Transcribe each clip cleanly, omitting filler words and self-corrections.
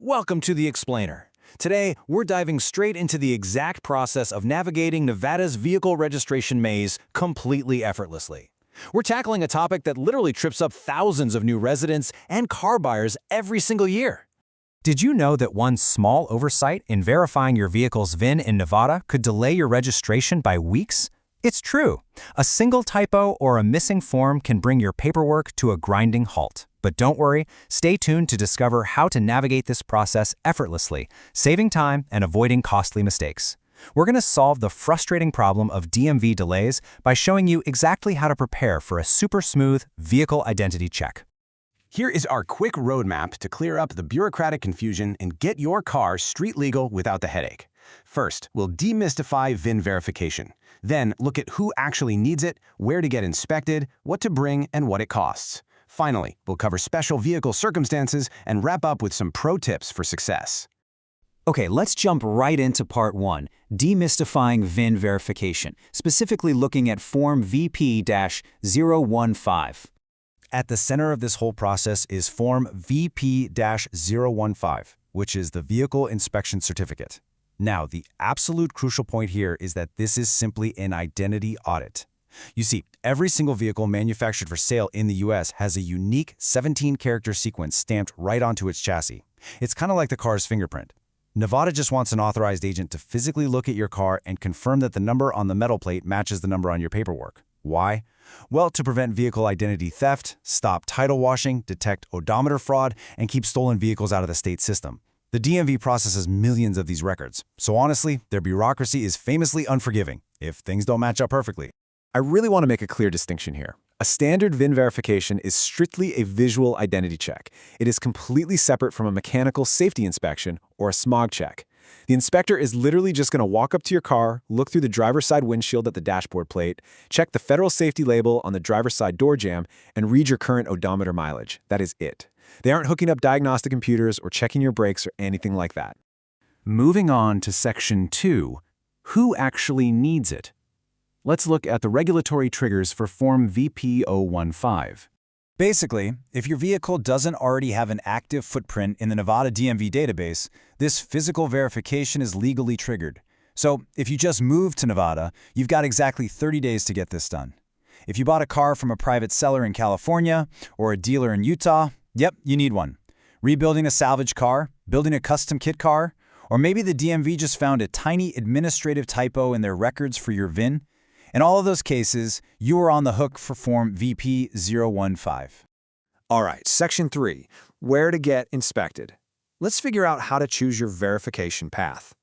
Welcome to The Explainer. Today, we're diving straight into the exact process of navigating Nevada's vehicle registration maze completely effortlessly. We're tackling a topic that literally trips up thousands of new residents and car buyers every single year. Did you know that one small oversight in verifying your vehicle's VIN in Nevada could delay your registration by weeks? It's true. A single typo or a missing form can bring your paperwork to a grinding halt. But don't worry, stay tuned to discover how to navigate this process effortlessly, saving time and avoiding costly mistakes. We're going to solve the frustrating problem of DMV delays by showing you exactly how to prepare for a super smooth vehicle identity check. Here is our quick roadmap to clear up the bureaucratic confusion and get your car street legal without the headache. First, we'll demystify VIN verification. Then, look at who actually needs it, where to get inspected, what to bring, and what it costs. Finally, we'll cover special vehicle circumstances and wrap up with some pro tips for success. Okay, let's jump right into part 1, demystifying VIN verification, specifically looking at Form VP-015. At the center of this whole process is Form VP-015, which is the Vehicle Inspection Certificate. Now, the absolute crucial point here is that this is simply an identity audit. You see, every single vehicle manufactured for sale in the US has a unique 17-character sequence stamped right onto its chassis. It's kind of like the car's fingerprint. Nevada just wants an authorized agent to physically look at your car and confirm that the number on the metal plate matches the number on your paperwork. Why? Well, to prevent vehicle identity theft, stop title washing, detect odometer fraud, and keep stolen vehicles out of the state system. The DMV processes millions of these records, so honestly, their bureaucracy is famously unforgiving if things don't match up perfectly. I really want to make a clear distinction here. A standard VIN verification is strictly a visual identity check. It is completely separate from a mechanical safety inspection or a smog check. The inspector is literally just going to walk up to your car, look through the driver's side windshield at the dashboard plate, check the federal safety label on the driver's side door jamb, and read your current odometer mileage. That is it. They aren't hooking up diagnostic computers or checking your brakes or anything like that. Moving on to Section 2, who actually needs it? Let's look at the regulatory triggers for Form VP-015. Basically, if your vehicle doesn't already have an active footprint in the Nevada DMV database, this physical verification is legally triggered. So if you just moved to Nevada, you've got exactly 30 days to get this done. If you bought a car from a private seller in California or a dealer in Utah, yep, you need one. Rebuilding a salvage car, building a custom kit car, or maybe the DMV just found a tiny administrative typo in their records for your VIN. In all of those cases, you are on the hook for Form VP-015. All right, Section 3, where to get inspected. Let's figure out how to choose your verification path.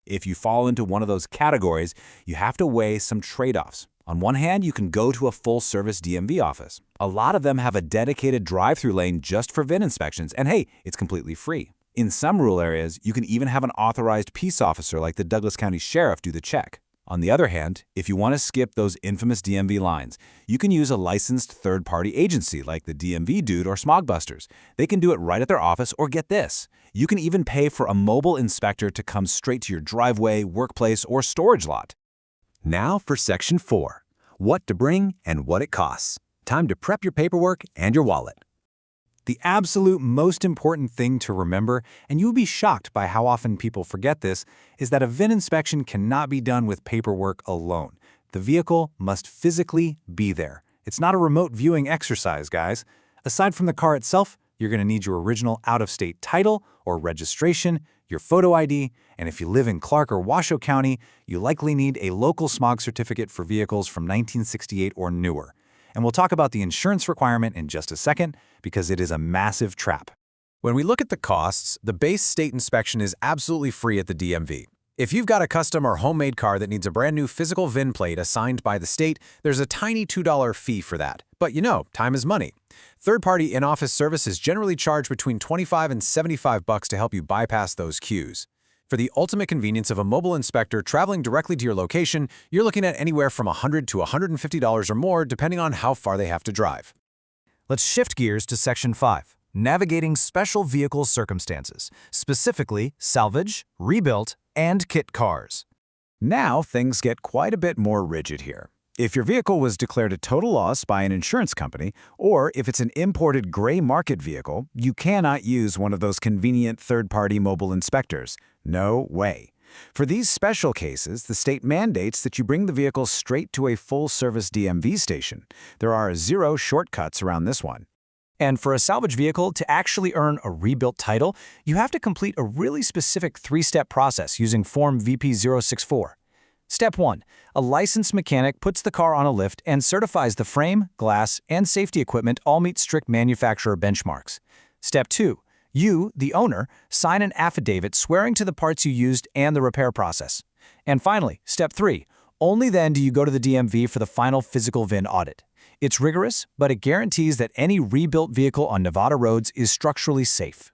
If you fall into one of those categories, you have to weigh some trade-offs. On one hand, you can go to a full-service DMV office. A lot of them have a dedicated drive-through lane just for VIN inspections, and hey, it's completely free. In some rural areas, you can even have an authorized peace officer like the Douglas County Sheriff do the check. On the other hand, if you want to skip those infamous DMV lines, you can use a licensed third-party agency like the DMV Dude or Smogbusters. They can do it right at their office, or get this, you can even pay for a mobile inspector to come straight to your driveway, workplace, or storage lot. Now for Section 4, what to bring and what it costs. Time to prep your paperwork and your wallet. The absolute most important thing to remember, and you'll be shocked by how often people forget this, is that a VIN inspection cannot be done with paperwork alone. The vehicle must physically be there. It's not a remote viewing exercise, guys. Aside from the car itself, you're going to need your original out-of-state title or registration, your photo ID, and if you live in Clark or Washoe County, you likely need a local smog certificate for vehicles from 1968 or newer. And we'll talk about the insurance requirement in just a second, because it is a massive trap. When we look at the costs, the base state inspection is absolutely free at the DMV. If you've got a custom or homemade car that needs a brand new physical VIN plate assigned by the state, there's a tiny $2 fee for that. But you know, time is money. Third-party in-office services generally charge between $25 and $75 to help you bypass those queues. For the ultimate convenience of a mobile inspector traveling directly to your location, you're looking at anywhere from $100 to $150 or more, depending on how far they have to drive. Let's shift gears to Section 5, navigating special vehicle circumstances, specifically salvage, rebuilt, and kit cars. Now things get quite a bit more rigid here. If your vehicle was declared a total loss by an insurance company, or if it's an imported gray market vehicle, you cannot use one of those convenient third-party mobile inspectors. No way. For these special cases, the state mandates that you bring the vehicle straight to a full-service DMV station. There are 0 shortcuts around this one. And for a salvage vehicle to actually earn a rebuilt title, you have to complete a really specific 3-step process using Form VP064. Step 1. A licensed mechanic puts the car on a lift and certifies the frame, glass, and safety equipment all meet strict manufacturer benchmarks. Step 2. You, the owner, sign an affidavit swearing to the parts you used and the repair process. And finally, Step 3. Only then do you go to the DMV for the final physical VIN audit. It's rigorous, but it guarantees that any rebuilt vehicle on Nevada roads is structurally safe.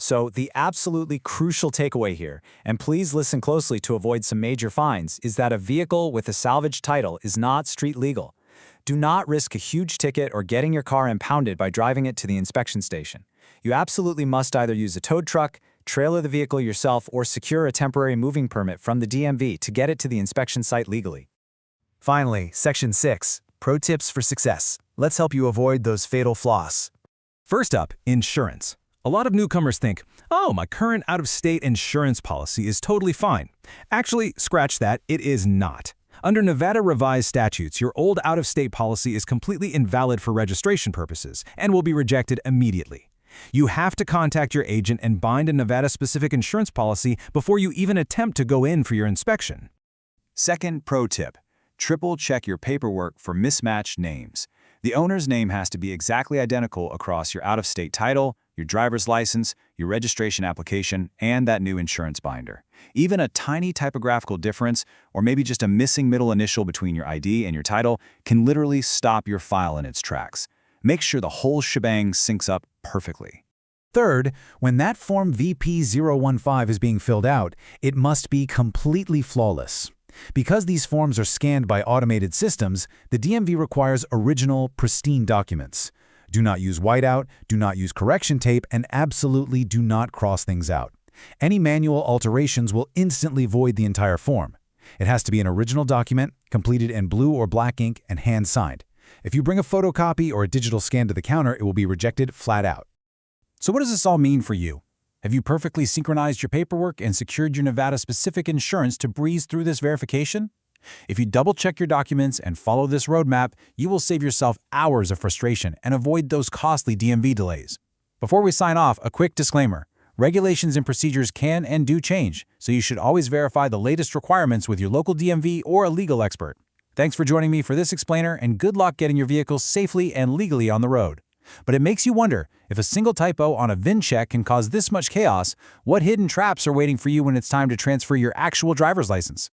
So the absolutely crucial takeaway here, and please listen closely to avoid some major fines, is that a vehicle with a salvage title is not street legal. Do not risk a huge ticket or getting your car impounded by driving it to the inspection station. You absolutely must either use a towed truck, trailer the vehicle yourself, or secure a temporary moving permit from the DMV to get it to the inspection site legally. Finally, Section 6, Pro Tips for Success. Let's help you avoid those fatal flaws. First up, insurance. A lot of newcomers think, oh, my current out-of-state insurance policy is totally fine. Actually, scratch that, it is not. Under Nevada revised statutes, your old out-of-state policy is completely invalid for registration purposes and will be rejected immediately. You have to contact your agent and bind a Nevada-specific insurance policy before you even attempt to go in for your inspection. Second pro tip, triple check your paperwork for mismatched names. The owner's name has to be exactly identical across your out-of-state title, your driver's license, your registration application, and that new insurance binder. Even a tiny typographical difference, or maybe just a missing middle initial between your ID and your title, can literally stop your file in its tracks. Make sure the whole shebang syncs up perfectly. Third, when that Form VP015 is being filled out, it must be completely flawless. Because these forms are scanned by automated systems, the DMV requires original, pristine documents. Do not use whiteout, do not use correction tape, and absolutely do not cross things out. Any manual alterations will instantly void the entire form. It has to be an original document, completed in blue or black ink, and hand-signed. If you bring a photocopy or a digital scan to the counter, it will be rejected flat out. So what does this all mean for you? Have you perfectly synchronized your paperwork and secured your Nevada-specific insurance to breeze through this verification? If you double-check your documents and follow this roadmap, you will save yourself hours of frustration and avoid those costly DMV delays. Before we sign off, a quick disclaimer. Regulations and procedures can and do change, so you should always verify the latest requirements with your local DMV or a legal expert. Thanks for joining me for this explainer, and good luck getting your vehicle safely and legally on the road. But it makes you wonder, if a single typo on a VIN check can cause this much chaos, what hidden traps are waiting for you when it's time to transfer your actual driver's license?